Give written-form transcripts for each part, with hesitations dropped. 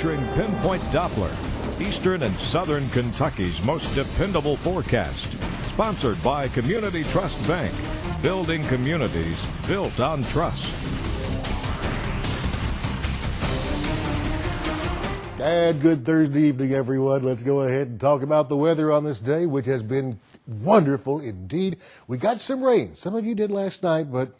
featuring Pinpoint Doppler, Eastern and Southern Kentucky's most dependable forecast. Sponsored by Community Trust Bank, building communities built on trust. And good Thursday evening, everyone. Let's go ahead and talk about the weather on this day, which has been wonderful indeed. We got some rain. Some of you did last night, but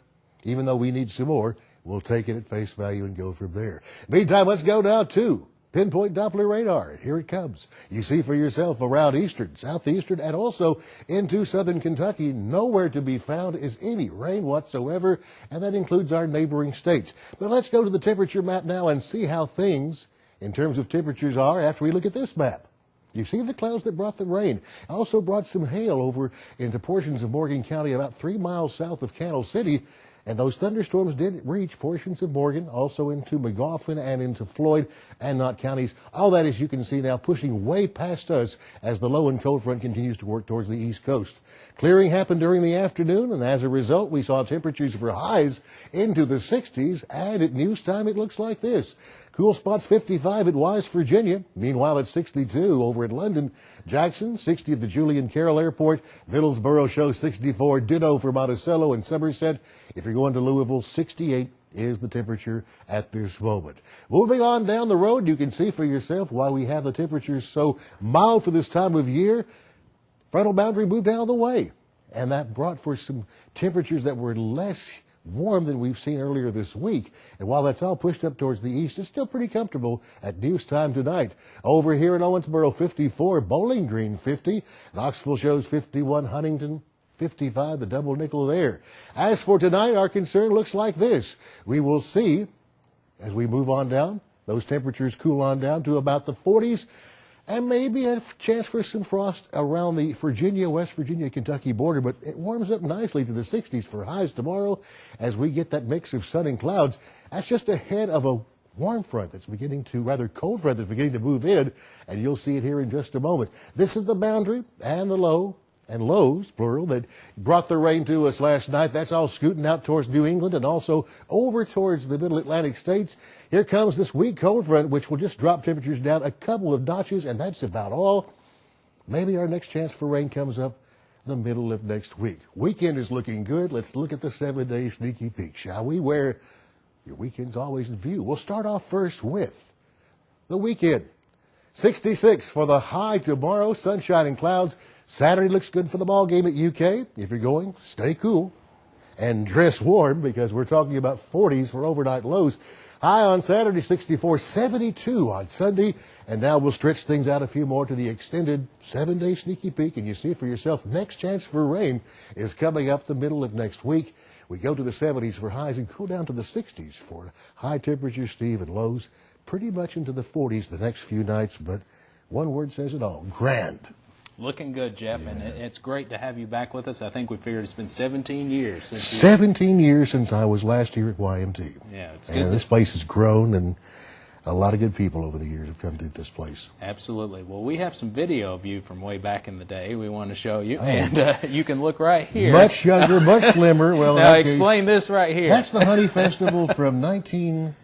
even though we need some more, we'll take it at face value and go from there. Meantime, let's go now to Pinpoint Doppler radar. Here it comes. You see for yourself around eastern, southeastern, and also into southern Kentucky. Nowhere to be found is any rain whatsoever, and that includes our neighboring states. But let's go to the temperature map now and see how things in terms of temperatures are after we look at this map. You see the clouds that brought the rain. Also brought some hail over into portions of Morgan County about 3 miles south of Candle City. And those thunderstorms did reach portions of Morgan, also into McGoffin and into Floyd and Knott counties. All that, as you can see now, pushing way past us as the low and cold front continues to work towards the east coast. Clearing happened during the afternoon, and as a result, we saw temperatures for highs into the 60s, and at news time it looks like this. Cool spots 55 at Wise, Virginia. Meanwhile, at 62 over at London. Jackson, 60 at the Julian Carroll Airport. Middlesboro shows 64. Ditto for Monticello and Somerset. If you're going to Louisville, 68 is the temperature at this moment. Moving on down the road, you can see for yourself why we have the temperatures so mild for this time of year. Frontal boundary moved out of the way, and that brought for some temperatures that were less warm than we've seen earlier this week. And while that's all pushed up towards the east, it's still pretty comfortable at news time tonight. Over here in Owensboro, 54, Bowling Green, 50, Knoxville shows 51, Huntington 55, the double nickel there. As for tonight, our concern looks like this. We will see, as we move on down, those temperatures cool on down to about the 40s, and maybe a chance for some frost around the Virginia, West Virginia, Kentucky border, but it warms up nicely to the 60s for highs tomorrow as we get that mix of sun and clouds. That's just ahead of a warm front that's beginning to, rather cold front that's beginning to move in, and you'll see it here in just a moment. This is the boundary and the low, and lows, plural, that brought the rain to us last night. That's all scooting out towards New England and also over towards the middle Atlantic states. Here comes this weak cold front, which will just drop temperatures down a couple of notches, and that's about all. Maybe our next chance for rain comes up the middle of next week. Weekend is looking good. Let's look at the 7-day sneaky peek, shall we? Where your weekend's always in view. We'll start off first with the weekend. 66 for the high tomorrow, sunshine and clouds. Saturday looks good for the ball game at UK. If you're going, stay cool and dress warm because we're talking about 40s for overnight lows. High on Saturday, 64, 72 on Sunday. And now we'll stretch things out a few more to the extended 7-day sneaky peek. And you see for yourself, next chance for rain is coming up the middle of next week. We go to the 70s for highs and cool down to the 60s for high temperatures, Steve, and lows pretty much into the 40s the next few nights. But one word says it all, grand. Looking good, Jeff, yeah. And it's great to have you back with us. I think we figured it's been 17 years since 17 years since I was last here at YMT. Yeah, it's and good. This place has grown, and a lot of good people over the years have come through this place. Absolutely. Well, we have some video of you from way back in the day we want to show you, and you can look right here. Much younger, much slimmer. Well, now explain this right here. That's the Honey Festival from 1986.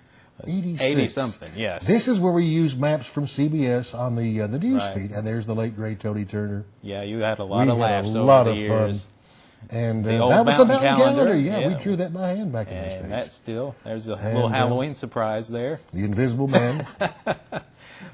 80-something, yes. This is where we use maps from CBS on the news feed, and there's the late, great Tony Turner. Yeah, you had a lot of laughs over the years. We had a lot of fun. And that was the mountain calendar. Yeah, Yeah, we drew that by hand back in those days. And that's still, there's a little Halloween surprise there. The Invisible Man.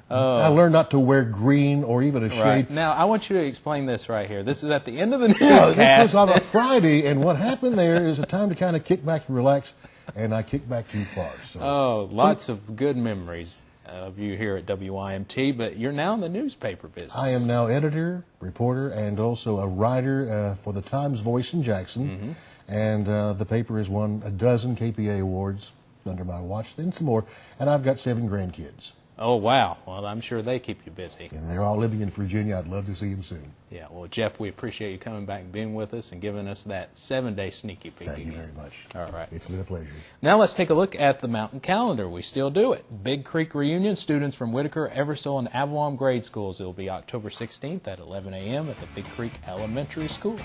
I learned not to wear green or even a shade. Right. Now, I want you to explain this right here. This is at the end of the newscast. This was on a Friday, and what happened there is a time to kind of kick back and relax, and I kicked back too far. So. Lots of good memories of you here at WYMT, but you're now in the newspaper business. I am now editor, reporter, and also a writer for the Times Voice in Jackson. Mm-hmm. And the paper has won a dozen KPA awards under my watch, then some more. And I've got 7 grandkids. Oh, wow. Well, I'm sure they keep you busy. And they're all living in Virginia. I'd love to see them soon. Yeah, well, Jeff, we appreciate you coming back and being with us and giving us that 7-day sneaky peek. Thank you very much. All right. It's been a pleasure. Now let's take a look at the mountain calendar. We still do it. Big Creek Reunion, students from Whitaker, Eversole, and Avalon grade schools. It will be October 16th at 11 a.m. at the Big Creek Elementary School.